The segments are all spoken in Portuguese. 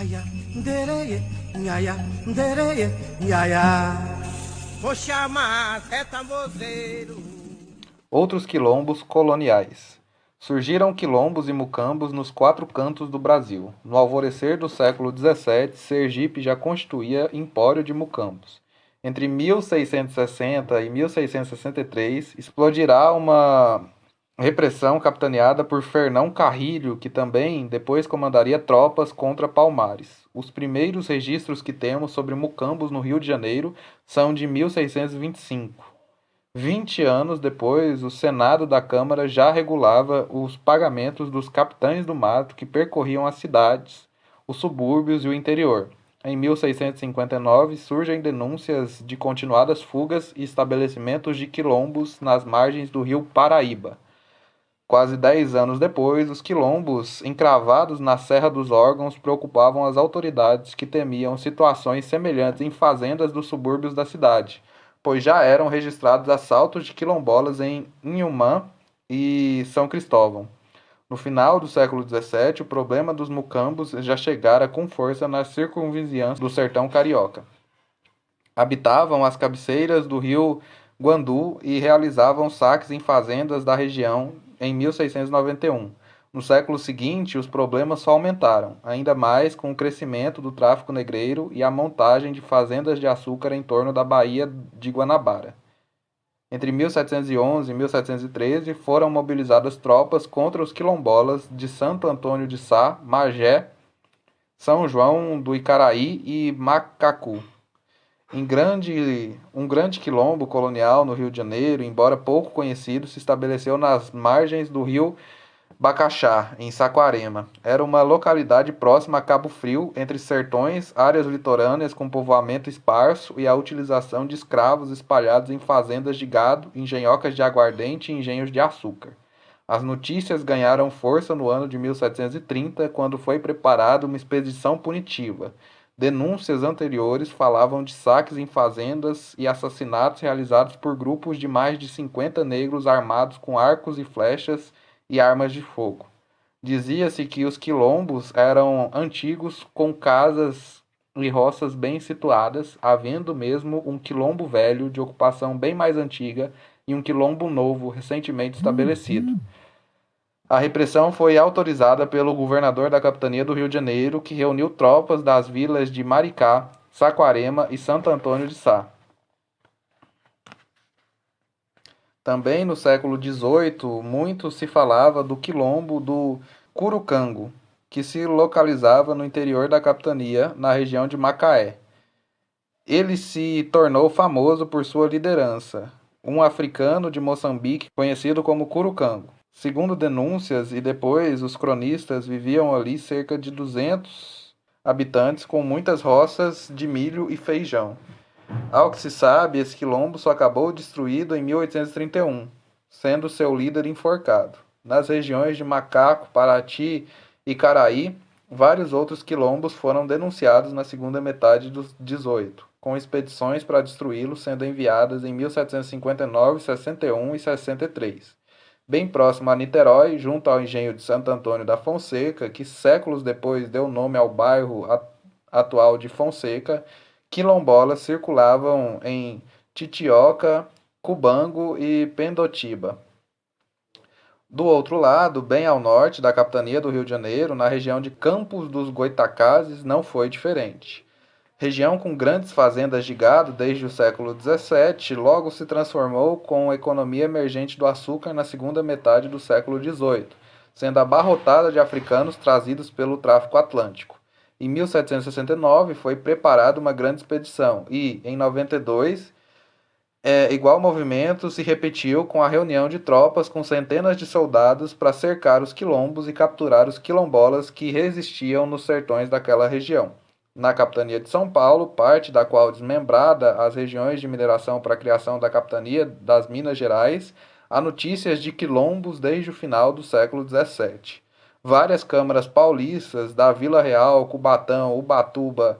Nhaia, ndereie, nhaia, ndereie, nhaia. Vou chamar Zé Tambozeiro. Outros quilombos coloniais. Surgiram quilombos e mucambos nos quatro cantos do Brasil. No alvorecer do século XVII, Sergipe já constituía empório de mucambos. Entre 1660 e 1663, explodirá uma repressão capitaneada por Fernão Carrilho, que também depois comandaria tropas contra Palmares. Os primeiros registros que temos sobre mucambos no Rio de Janeiro são de 1625. 20 anos depois, o Senado da Câmara já regulava os pagamentos dos capitães do mato que percorriam as cidades, os subúrbios e o interior. Em 1659, surgem denúncias de continuadas fugas e estabelecimentos de quilombos nas margens do rio Paraíba. Quase 10 anos depois, os quilombos encravados na Serra dos Órgãos preocupavam as autoridades que temiam situações semelhantes em fazendas dos subúrbios da cidade, pois já eram registrados assaltos de quilombolas em Inhumã e São Cristóvão. No final do século XVII, o problema dos mucambos já chegara com força nas circunvizinhanças do sertão carioca. Habitavam as cabeceiras do rio Guandu e realizavam saques em fazendas da região em 1691. No século seguinte, os problemas só aumentaram, ainda mais com o crescimento do tráfico negreiro e a montagem de fazendas de açúcar em torno da Baía de Guanabara. Entre 1711 e 1713, foram mobilizadas tropas contra os quilombolas de Santo Antônio de Sá, Magé, São João do Icaraí e Macacu. Um grande quilombo colonial no Rio de Janeiro, embora pouco conhecido, se estabeleceu nas margens do rio Bacaxá, em Saquarema. Era uma localidade próxima a Cabo Frio, entre sertões, áreas litorâneas com povoamento esparso e a utilização de escravos espalhados em fazendas de gado, engenhocas de aguardente e engenhos de açúcar. As notícias ganharam força no ano de 1730, quando foi preparada uma expedição punitiva. Denúncias anteriores falavam de saques em fazendas e assassinatos realizados por grupos de mais de 50 negros armados com arcos e flechas e armas de fogo. Dizia-se que os quilombos eram antigos com casas e roças bem situadas, havendo mesmo um quilombo velho de ocupação bem mais antiga e um quilombo novo recentemente estabelecido. A repressão foi autorizada pelo governador da capitania do Rio de Janeiro, que reuniu tropas das vilas de Maricá, Saquarema e Santo Antônio de Sá. Também no século XVIII, muito se falava do quilombo do Curucango, que se localizava no interior da capitania, na região de Macaé. Ele se tornou famoso por sua liderança, um africano de Moçambique conhecido como Curucango. Segundo denúncias e depois os cronistas, viviam ali cerca de 200 habitantes com muitas roças de milho e feijão. Ao que se sabe, esse quilombo só acabou destruído em 1831, sendo seu líder enforcado. Nas regiões de Macaco, Paraty e Caraí, vários outros quilombos foram denunciados na segunda metade do 18, com expedições para destruí-los sendo enviadas em 1759, 61 e 63. Bem próximo a Niterói, junto ao engenho de Santo Antônio da Fonseca, que séculos depois deu nome ao bairro atual de Fonseca, quilombolas circulavam em Titioca, Cubango e Pendotiba. Do outro lado, bem ao norte da capitania do Rio de Janeiro, na região de Campos dos Goitacazes, não foi diferente. Região com grandes fazendas de gado desde o século XVII, logo se transformou com a economia emergente do açúcar na segunda metade do século XVIII, sendo abarrotada de africanos trazidos pelo tráfico atlântico. Em 1769 foi preparada uma grande expedição e, em 92, igual movimento se repetiu com a reunião de tropas com centenas de soldados para cercar os quilombos e capturar os quilombolas que resistiam nos sertões daquela região. Na capitania de São Paulo, parte da qual desmembrada as regiões de mineração para a criação da capitania das Minas Gerais, há notícias de quilombos desde o final do século XVII. Várias câmaras paulistas da Vila Real, Cubatão, Ubatuba,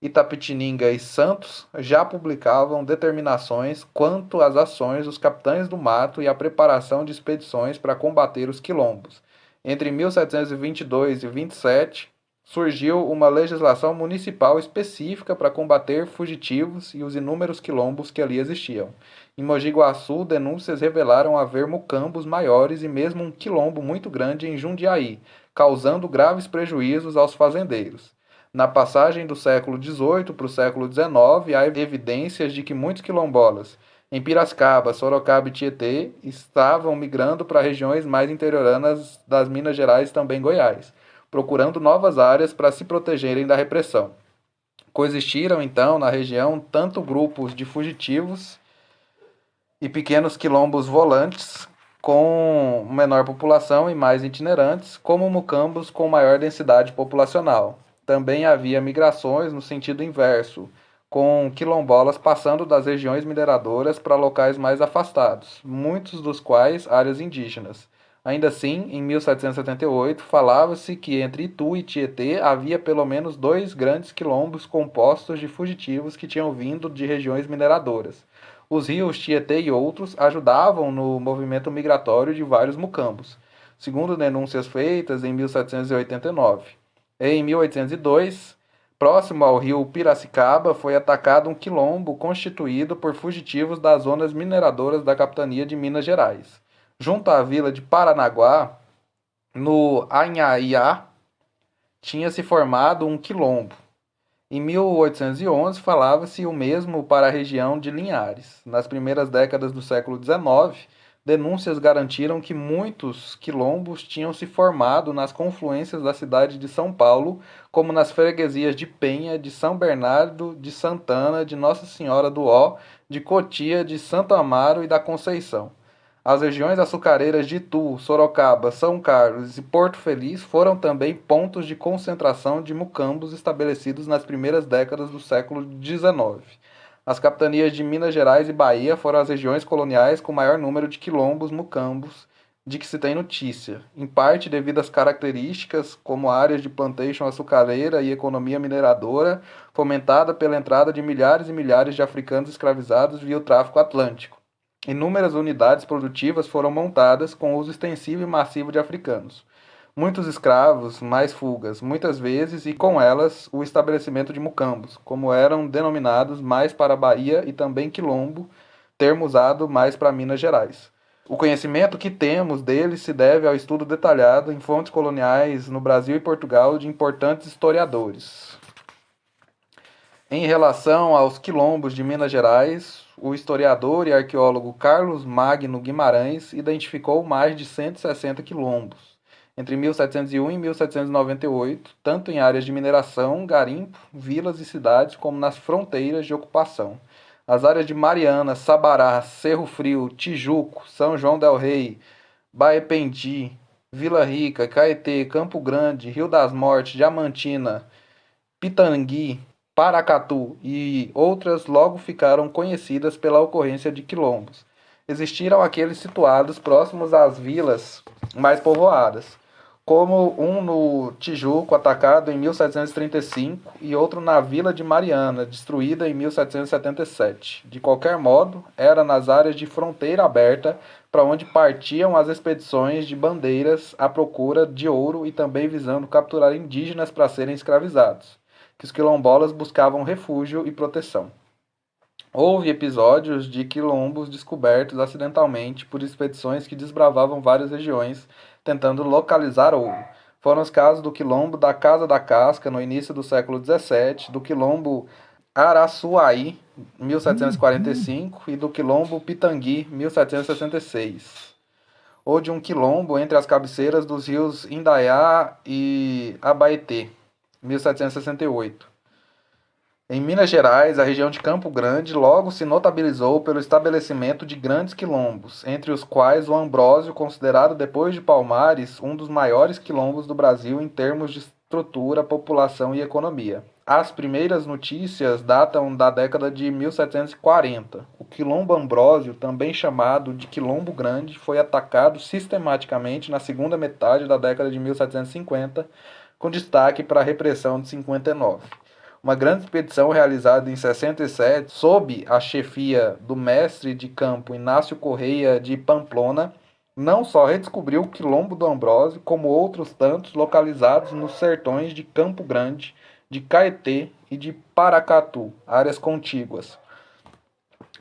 Itapetininga e Santos já publicavam determinações quanto às ações dos capitães do mato e à preparação de expedições para combater os quilombos. Entre 1722 e 27, surgiu uma legislação municipal específica para combater fugitivos e os inúmeros quilombos que ali existiam. Em Mogi Guaçu, denúncias revelaram haver mucambos maiores e mesmo um quilombo muito grande em Jundiaí, causando graves prejuízos aos fazendeiros. Na passagem do século XVIII para o século XIX, há evidências de que muitos quilombolas, em Piracicaba, Sorocaba e Tietê, estavam migrando para regiões mais interioranas das Minas Gerais e também Goiás, procurando novas áreas para se protegerem da repressão. Coexistiram, então, na região tanto grupos de fugitivos e pequenos quilombos volantes, com menor população e mais itinerantes, como mucambos com maior densidade populacional. Também havia migrações no sentido inverso, com quilombolas passando das regiões mineradoras para locais mais afastados, muitos dos quais áreas indígenas. Ainda assim, em 1778, falava-se que entre Itu e Tietê havia pelo menos dois grandes quilombos compostos de fugitivos que tinham vindo de regiões mineradoras. Os rios Tietê e outros ajudavam no movimento migratório de vários mucambos, segundo denúncias feitas em 1789. Em 1802, próximo ao rio Piracicaba, foi atacado um quilombo constituído por fugitivos das zonas mineradoras da capitania de Minas Gerais. Junto à vila de Paranaguá, no Anhaiá, tinha se formado um quilombo. Em 1811, falava-se o mesmo para a região de Linhares. Nas primeiras décadas do século XIX, denúncias garantiram que muitos quilombos tinham se formado nas confluências da cidade de São Paulo, como nas freguesias de Penha, de São Bernardo, de Santana, de Nossa Senhora do Ó, de Cotia, de Santo Amaro e da Conceição. As regiões açucareiras de Itu, Sorocaba, São Carlos e Porto Feliz foram também pontos de concentração de mucambos estabelecidos nas primeiras décadas do século XIX. As capitanias de Minas Gerais e Bahia foram as regiões coloniais com maior número de quilombos mucambos de que se tem notícia, em parte devido às características como áreas de plantation açucareira e economia mineradora, fomentada pela entrada de milhares e milhares de africanos escravizados via o tráfico atlântico. Inúmeras unidades produtivas foram montadas com uso extensivo e massivo de africanos. Muitos escravos, mais fugas, muitas vezes, e com elas o estabelecimento de mucambos, como eram denominados mais para a Bahia e também quilombo, termo usado mais para Minas Gerais. O conhecimento que temos deles se deve ao estudo detalhado em fontes coloniais no Brasil e Portugal de importantes historiadores. Em relação aos quilombos de Minas Gerais, o historiador e arqueólogo Carlos Magno Guimarães identificou mais de 160 quilombos, entre 1701 e 1798, tanto em áreas de mineração, garimpo, vilas e cidades, como nas fronteiras de ocupação. As áreas de Mariana, Sabará, Cerro Frio, Tijuco, São João del Rei, Baependi, Vila Rica, Caetê, Campo Grande, Rio das Mortes, Diamantina, Pitangui, Paracatu e outras logo ficaram conhecidas pela ocorrência de quilombos. Existiram aqueles situados próximos às vilas mais povoadas, como um no Tijuco, atacado em 1735, e outro na Vila de Mariana, destruída em 1777. De qualquer modo, era nas áreas de fronteira aberta para onde partiam as expedições de bandeiras à procura de ouro e também visando capturar indígenas para serem escravizados, que os quilombolas buscavam refúgio e proteção. Houve episódios de quilombos descobertos acidentalmente por expedições que desbravavam várias regiões tentando localizar ouro. Foram os casos do quilombo da Casa da Casca, no início do século XVII, do quilombo Araçuaí, 1745, e do quilombo Pitangui, 1766. Ou de um quilombo entre as cabeceiras dos rios Indaiá e Abaeté, 1768. Em Minas Gerais, a região de Campo Grande logo se notabilizou pelo estabelecimento de grandes quilombos, entre os quais o Ambrósio, considerado depois de Palmares um dos maiores quilombos do Brasil em termos de estrutura, população e economia. As primeiras notícias datam da década de 1740. O quilombo Ambrósio, também chamado de Quilombo Grande, foi atacado sistematicamente na segunda metade da década de 1750, com destaque para a repressão de 59. Uma grande expedição realizada em 67, sob a chefia do mestre de campo Inácio Correia de Pamplona, não só redescobriu o Quilombo do Ambrósio, como outros tantos localizados nos sertões de Campo Grande, de Caetê e de Paracatu, áreas contíguas,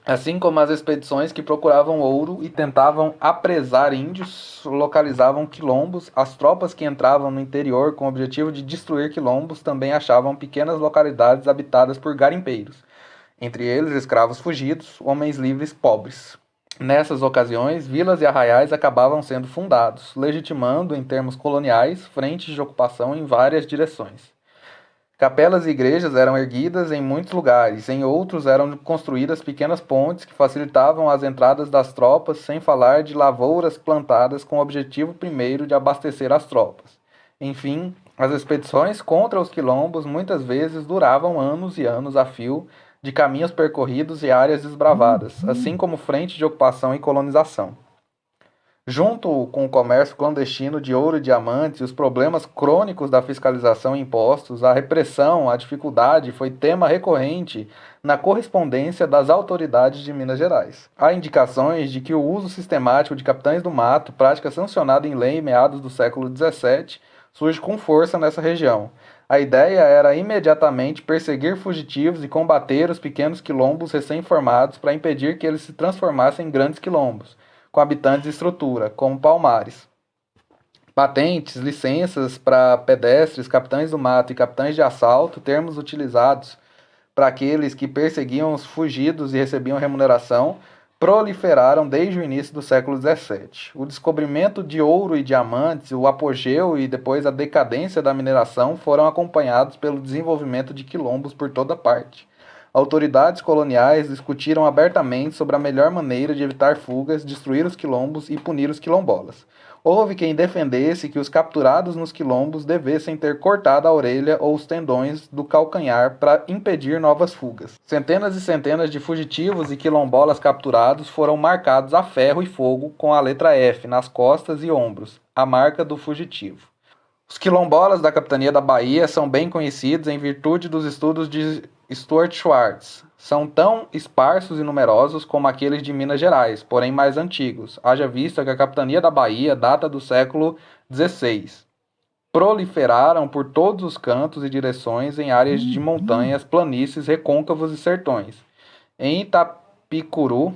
assim como as expedições que procuravam ouro e tentavam apresar índios, localizavam quilombos. As tropas que entravam no interior com o objetivo de destruir quilombos também achavam pequenas localidades habitadas por garimpeiros, entre eles escravos fugidos, homens livres pobres. Nessas ocasiões, vilas e arraiais acabavam sendo fundados, legitimando, em termos coloniais, frentes de ocupação em várias direções. Capelas e igrejas eram erguidas em muitos lugares, em outros eram construídas pequenas pontes que facilitavam as entradas das tropas, sem falar de lavouras plantadas com o objetivo primeiro de abastecer as tropas. Enfim, as expedições contra os quilombos muitas vezes duravam anos e anos a fio, de caminhos percorridos e áreas desbravadas, assim como frente de ocupação e colonização. Junto com o comércio clandestino de ouro e diamantes, os problemas crônicos da fiscalização e impostos, a repressão, a dificuldade foi tema recorrente na correspondência das autoridades de Minas Gerais. Há indicações de que o uso sistemático de capitães do mato, prática sancionada em lei em meados do século XVII, surge com força nessa região. A ideia era imediatamente perseguir fugitivos e combater os pequenos quilombos recém-formados para impedir que eles se transformassem em grandes quilombos, com habitantes e estrutura, como Palmares. Patentes, licenças para pedestres, capitães do mato e capitães de assalto, termos utilizados para aqueles que perseguiam os fugidos e recebiam remuneração, proliferaram desde o início do século XVII. O descobrimento de ouro e diamantes, o apogeu e depois a decadência da mineração foram acompanhados pelo desenvolvimento de quilombos por toda parte. Autoridades coloniais discutiram abertamente sobre a melhor maneira de evitar fugas, destruir os quilombos e punir os quilombolas. Houve quem defendesse que os capturados nos quilombos devessem ter cortado a orelha ou os tendões do calcanhar para impedir novas fugas. Centenas e centenas de fugitivos e quilombolas capturados foram marcados a ferro e fogo com a letra F nas costas e ombros, a marca do fugitivo. Os quilombolas da capitania da Bahia são bem conhecidos em virtude dos estudos de Stuart Schwartz. São tão esparsos e numerosos como aqueles de Minas Gerais, porém mais antigos, haja vista que a capitania da Bahia data do século XVI. Proliferaram por todos os cantos e direções em áreas de montanhas, planícies, recôncavos e sertões. Em Itapicuru,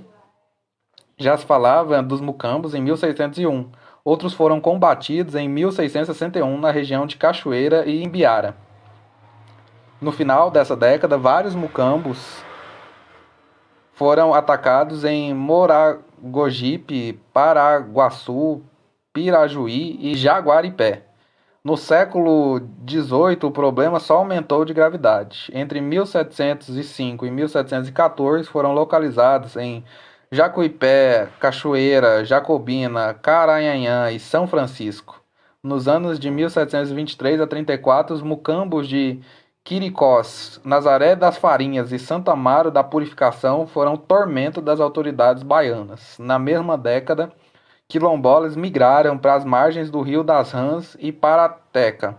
já se falava dos mucambos em 1601. Outros foram combatidos em 1661 na região de Cachoeira e Imbiara. No final dessa década, vários mucambos foram atacados em Moragogipe, Paraguaçu, Pirajuí e Jaguaripé. No século XVIII, o problema só aumentou de gravidade. Entre 1705 e 1714, foram localizados em Jacuipé, Cachoeira, Jacobina, Caranhanhã e São Francisco. Nos anos de 1723 a 34, os mucambos de Quiricós, Nazaré das Farinhas e Santo Amaro da Purificação foram tormento das autoridades baianas. Na mesma década, quilombolas migraram para as margens do Rio das Rãs e Parateca,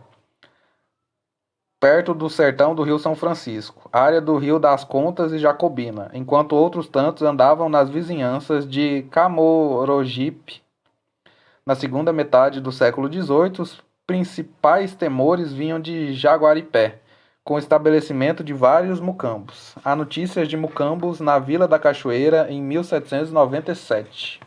perto do sertão do Rio São Francisco, área do Rio das Contas e Jacobina, enquanto outros tantos andavam nas vizinhanças de Camorogipe. Na segunda metade do século XVIII, os principais temores vinham de Jaguaripé, com o estabelecimento de vários mucambos. Há notícias de mucambos na Vila da Cachoeira em 1797.